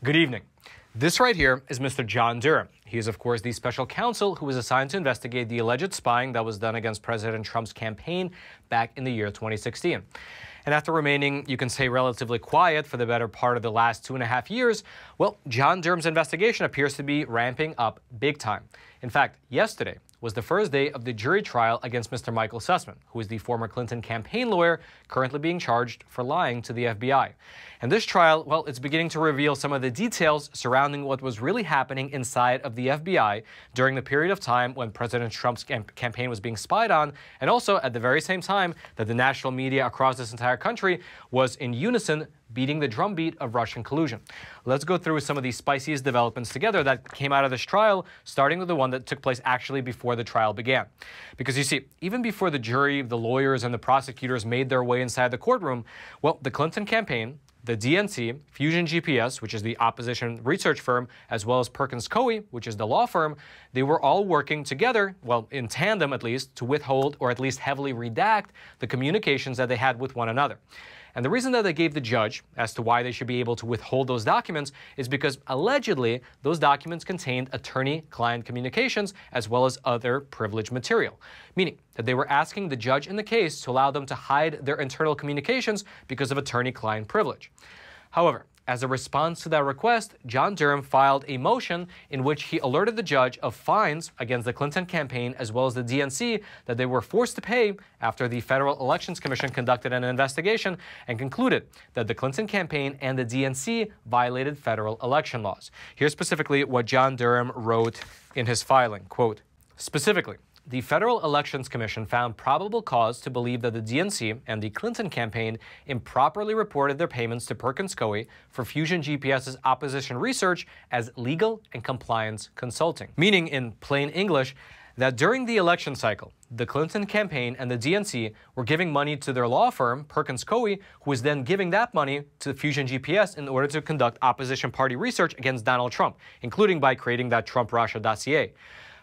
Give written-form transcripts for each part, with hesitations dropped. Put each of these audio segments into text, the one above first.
Good evening. This right here is Mr. John Durham. He is, of course, the special counsel who was assigned to investigate the alleged spying that was done against President Trump's campaign back in the year 2016. And after remaining, you can say, relatively quiet for the better part of the last 2.5 years, well, John Durham's investigation appears to be ramping up big time. In fact, yesterday was the first day of the jury trial against Mr. Michael Sussman, who is the former Clinton campaign lawyer currently being charged for lying to the FBI. And this trial, well, it's beginning to reveal some of the details surrounding what was really happening inside of the FBI during the period of time when President Trump's campaign was being spied on, and also at the very same time that the national media across this entire country was in unison beating the drumbeat of Russian collusion. Let's go through some of the spiciest developments together that came out of this trial, starting with the one that took place actually before the trial began. Because you see, even before the jury, the lawyers, and the prosecutors made their way inside the courtroom, well, the Clinton campaign, the DNC, Fusion GPS, which is the opposition research firm, as well as Perkins Coie, which is the law firm, they were all working together, well, in tandem at least, to withhold or at least heavily redact the communications that they had with one another. And the reason that they gave the judge as to why they should be able to withhold those documents is because allegedly those documents contained attorney-client communications as well as other privileged material, meaning that they were asking the judge in the case to allow them to hide their internal communications because of attorney-client privilege. However, as a response to that request, John Durham filed a motion in which he alerted the judge of fines against the Clinton campaign as well as the DNC that they were forced to pay after the Federal Elections Commission conducted an investigation and concluded that the Clinton campaign and the DNC violated federal election laws. Here's specifically what John Durham wrote in his filing, quote, specifically, the Federal Elections Commission found probable cause to believe that the DNC and the Clinton campaign improperly reported their payments to Perkins Coie for Fusion GPS's opposition research as legal and compliance consulting. Meaning, in plain English, that during the election cycle, the Clinton campaign and the DNC were giving money to their law firm, Perkins Coie, who was then giving that money to Fusion GPS in order to conduct opposition party research against Donald Trump, including by creating that Trump-Russia dossier.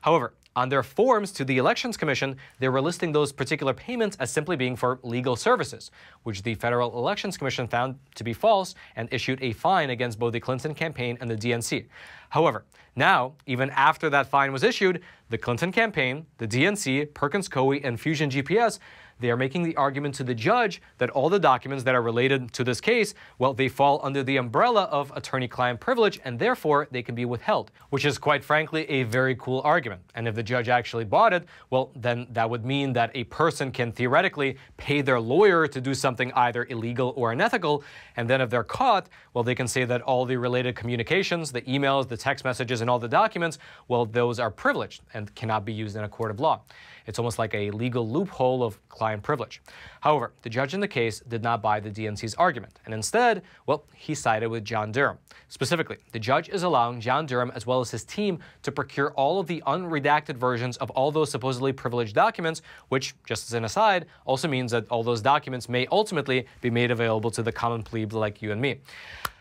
However, on their forms to the Elections Commission, they were listing those particular payments as simply being for legal services, which the Federal Elections Commission found to be false and issued a fine against both the Clinton campaign and the DNC. However, now, even after that fine was issued, the Clinton campaign, the DNC, Perkins Coie, and Fusion GPS, they are making the argument to the judge that all the documents that are related to this case, well, they fall under the umbrella of attorney-client privilege, and therefore they can be withheld, which is quite frankly a very cool argument. And if the judge actually bought it, well, then that would mean that a person can theoretically pay their lawyer to do something either illegal or unethical, and then if they're caught, well, they can say that all the related communications, the emails, the text messages, and all the documents, well, those are privileged and cannot be used in a court of law. It's almost like a legal loophole of client privilege. However, the judge in the case did not buy the DNC's argument, and instead, well, he sided with John Durham. Specifically, the judge is allowing John Durham as well as his team to procure all of the unredacted versions of all those supposedly privileged documents, which, just as an aside, also means that all those documents may ultimately be made available to the common plebes like you and me.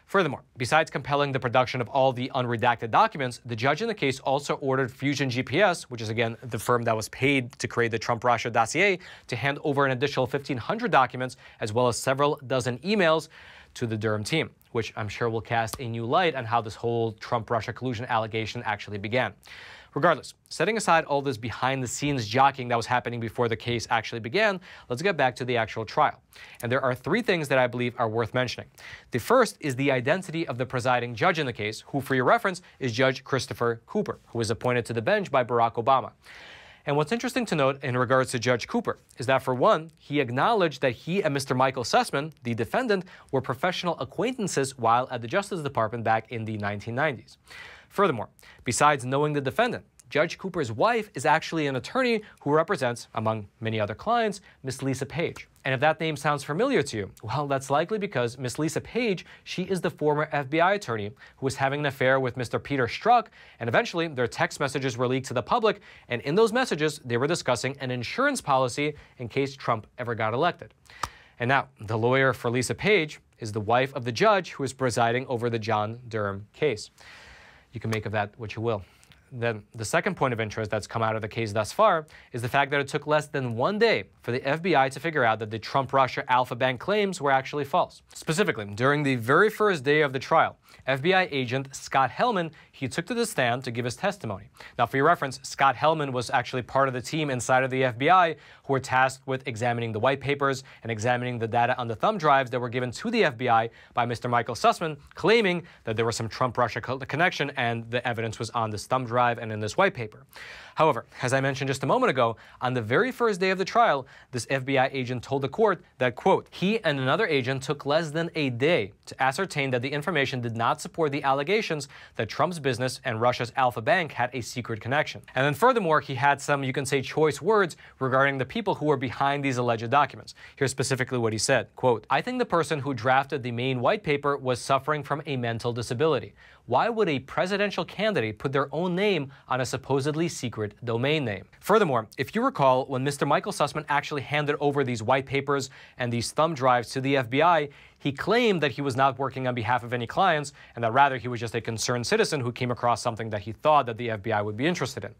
Furthermore, besides compelling the production of all the unredacted documents, the judge in the case also ordered Fusion GPS, which is again the firm that was paid to create the Trump-Russia dossier, to hand over an additional 1,500 documents as well as several dozen emails to the Durham team, which I'm sure will cast a new light on how this whole Trump-Russia collusion allegation actually began. Regardless, setting aside all this behind-the-scenes jockeying that was happening before the case actually began, let's get back to the actual trial. And there are 3 things that I believe are worth mentioning. The first is the identity of the presiding judge in the case, who, for your reference, is Judge Christopher Cooper, who was appointed to the bench by Barack Obama. And what's interesting to note in regards to Judge Cooper is that, for one, he acknowledged that he and Mr. Michael Sussman, the defendant, were professional acquaintances while at the Justice Department back in the 1990s. Furthermore, besides knowing the defendant, Judge Cooper's wife is actually an attorney who represents, among many other clients, Miss Lisa Page. And if that name sounds familiar to you, well, that's likely because Miss Lisa Page, she is the former FBI attorney who was having an affair with Mr. Peter Strzok, and eventually their text messages were leaked to the public, and in those messages, they were discussing an insurance policy in case Trump ever got elected. And now, the lawyer for Lisa Page is the wife of the judge who is presiding over the John Durham case. You can make of that what you will. Then the second point of interest that's come out of the case thus far is the fact that it took less than 1 day for the FBI to figure out that the Trump-Russia Alpha Bank claims were actually false. Specifically, during the very first day of the trial, FBI agent Scott Hellman, he took to the stand to give his testimony. Now, for your reference, Scott Hellman was actually part of the team inside of the FBI who were tasked with examining the white papers and examining the data on the thumb drives that were given to the FBI by Mr. Michael Sussman, claiming that there was some Trump-Russia connection and the evidence was on this thumb drive and in this white paper. However, as I mentioned just a moment ago, on the very first day of the trial, this FBI agent told the court that, quote, he and another agent took less than a day to ascertain that the information did not support the allegations that Trump's business and Russia's Alpha Bank had a secret connection. And then furthermore, he had some, you can say, choice words regarding the people who were behind these alleged documents. Here's specifically what he said, quote, I think the person who drafted the main white paper was suffering from a mental disability. Why would a presidential candidate put their own name on a supposedly secret domain name? Furthermore, if you recall, when Mr. Michael Sussman actually handed over these white papers and these thumb drives to the FBI, he claimed that he was not working on behalf of any clients and that rather he was just a concerned citizen who came across something that he thought that the FBI would be interested in.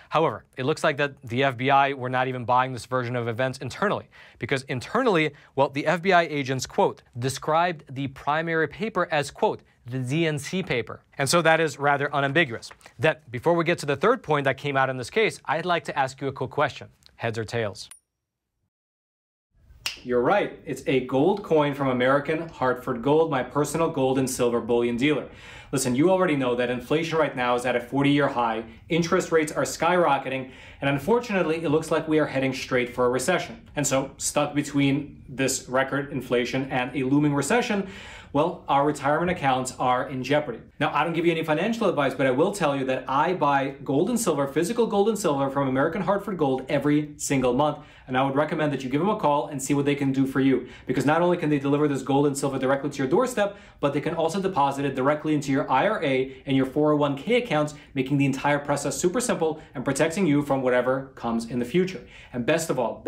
However, it looks like that the FBI were not even buying this version of events internally, because internally, well, the FBI agents, quote, described the primary paper as, quote, the DNC paper. And so that is rather unambiguous. Then, before we get to the third point that came out in this case, I'd like to ask you a quick question. Heads or tails? You're right. It's a gold coin from American Hartford Gold, my personal gold and silver bullion dealer. Listen, you already know that inflation right now is at a 40-year high, interest rates are skyrocketing, and unfortunately, it looks like we are heading straight for a recession. And so, stuck between this record inflation and a looming recession, well, our retirement accounts are in jeopardy. Now, I don't give you any financial advice, but I will tell you that I buy gold and silver, physical gold and silver from American Hartford Gold every single month. And I would recommend that you give them a call and see what they can do for you. Because not only can they deliver this gold and silver directly to your doorstep, but they can also deposit it directly into your IRA and your 401k accounts, making the entire process super simple and protecting you from whatever comes in the future. And best of all,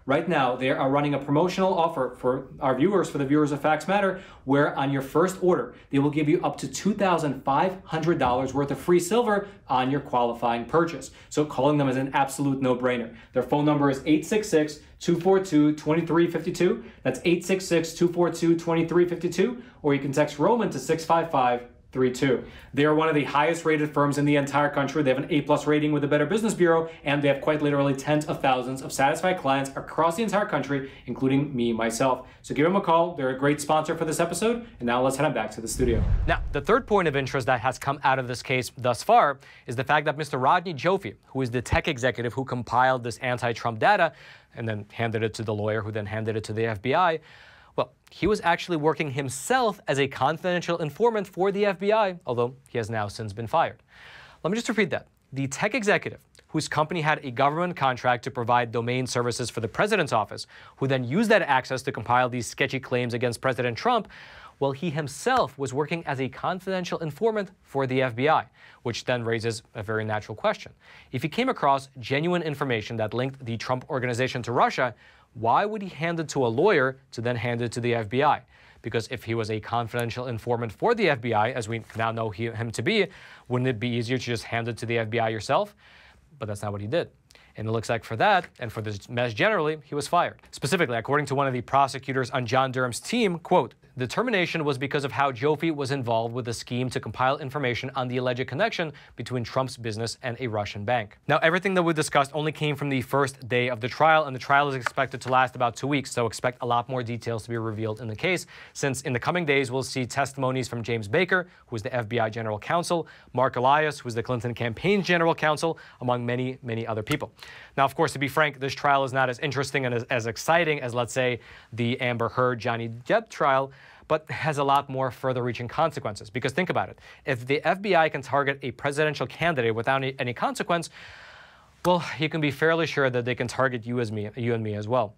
right now, they are running a promotional offer for our viewers, for the viewers of Facts Matter, where on your first order, they will give you up to $2,500 worth of free silver on your qualifying purchase. So calling them is an absolute no-brainer. Their phone number is 866-242-2352. That's 866-242-2352. Or you can text Roman to 655-32. They are one of the highest rated firms in the entire country. They have an A+ rating with the Better Business Bureau, and they have quite literally tens of thousands of satisfied clients across the entire country, including me, myself. So give them a call. They're a great sponsor for this episode. And now let's head on back to the studio. Now, the third point of interest that has come out of this case thus far is the fact that Mr. Rodney Joffe, who is the tech executive who compiled this anti-Trump data and then handed it to the lawyer who then handed it to the FBI, well, he was actually working himself as a confidential informant for the FBI, although he has now since been fired. Let me just repeat that. The tech executive, whose company had a government contract to provide domain services for the president's office, who then used that access to compile these sketchy claims against President Trump, well, he himself was working as a confidential informant for the FBI, which then raises a very natural question. If he came across genuine information that linked the Trump organization to Russia, why would he hand it to a lawyer to then hand it to the FBI? Because if he was a confidential informant for the FBI, as we now know him to be, wouldn't it be easier to just hand it to the FBI yourself? But that's not what he did. And it looks like for that, and for this mess generally, he was fired. Specifically, according to one of the prosecutors on John Durham's team, quote, the termination was because of how Joffe was involved with the scheme to compile information on the alleged connection between Trump's business and a Russian bank. Now, everything that we discussed only came from the first day of the trial, and the trial is expected to last about 2 weeks, so expect a lot more details to be revealed in the case, since in the coming days, we'll see testimonies from James Baker, who is the FBI general counsel, Mark Elias, who is the Clinton campaign's general counsel, among many, many other people. Now, of course, to be frank, this trial is not as interesting and as exciting as, let's say, the Amber Heard-Johnny Depp trial, but has a lot more further-reaching consequences. Because think about it. If the FBI can target a presidential candidate without any consequence, well, you can be fairly sure that they can target you and me as well.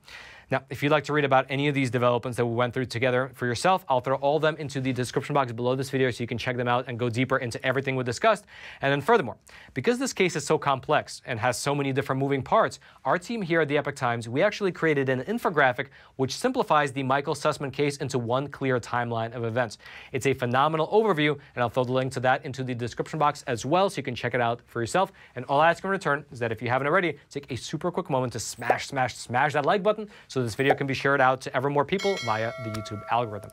Now, if you'd like to read about any of these developments that we went through together for yourself, I'll throw all of them into the description box below this video so you can check them out and go deeper into everything we discussed. And then furthermore, because this case is so complex and has so many different moving parts, our team here at the Epoch Times, we actually created an infographic which simplifies the Michael Sussman case into one clear timeline of events. It's a phenomenal overview, and I'll throw the link to that into the description box as well so you can check it out for yourself. And all I ask in return is that if you haven't already, take a super quick moment to smash that like button so this video can be shared out to ever more people via the YouTube algorithm.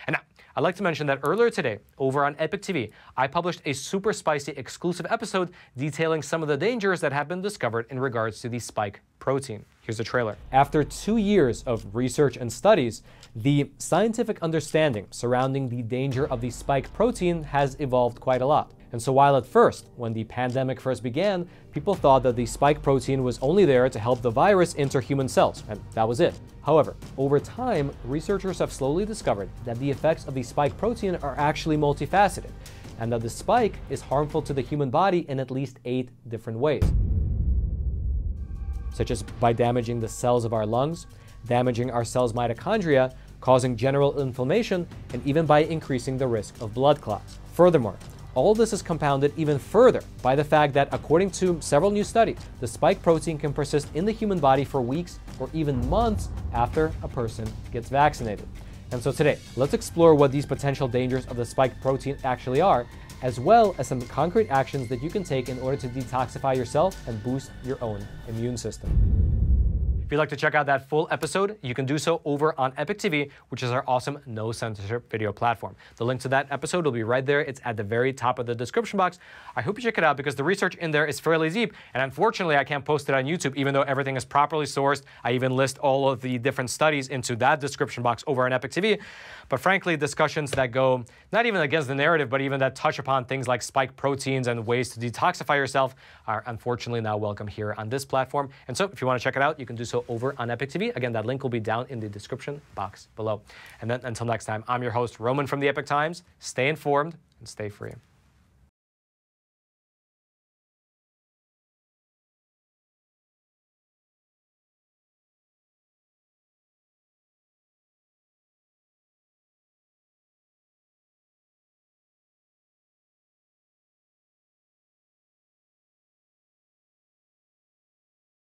And now, I'd like to mention that earlier today, over on Epoch TV, I published a super spicy exclusive episode detailing some of the dangers that have been discovered in regards to the spike protein. Here's the trailer. After 2 years of research and studies, the scientific understanding surrounding the danger of the spike protein has evolved quite a lot. And so while at first, when the pandemic first began, people thought that the spike protein was only there to help the virus enter human cells, and that was it. However, over time, researchers have slowly discovered that the effects of the spike protein are actually multifaceted, and that the spike is harmful to the human body in at least 8 different ways, such as by damaging the cells of our lungs, damaging our cells' mitochondria, causing general inflammation, and even by increasing the risk of blood clots. Furthermore, all this is compounded even further by the fact that, according to several new studies, the spike protein can persist in the human body for weeks or even months after a person gets vaccinated. And so today, let's explore what these potential dangers of the spike protein actually are, as well as some concrete actions that you can take in order to detoxify yourself and boost your own immune system. If you'd like to check out that full episode, you can do so over on Epoch TV, which is our awesome no censorship video platform. The link to that episode will be right there. It's at the very top of the description box. I hope you check it out because the research in there is fairly deep, and unfortunately I can't post it on YouTube even though everything is properly sourced. I even list all of the different studies into that description box over on Epoch TV. But frankly, discussions that go not even against the narrative, but even that touch upon things like spike proteins and ways to detoxify yourself are unfortunately not welcome here on this platform. And so if you want to check it out, you can do so over on Epoch TV. Again, that link will be down in the description box below. And then until next time, I'm your host, Roman from the Epoch Times. Stay informed and stay free.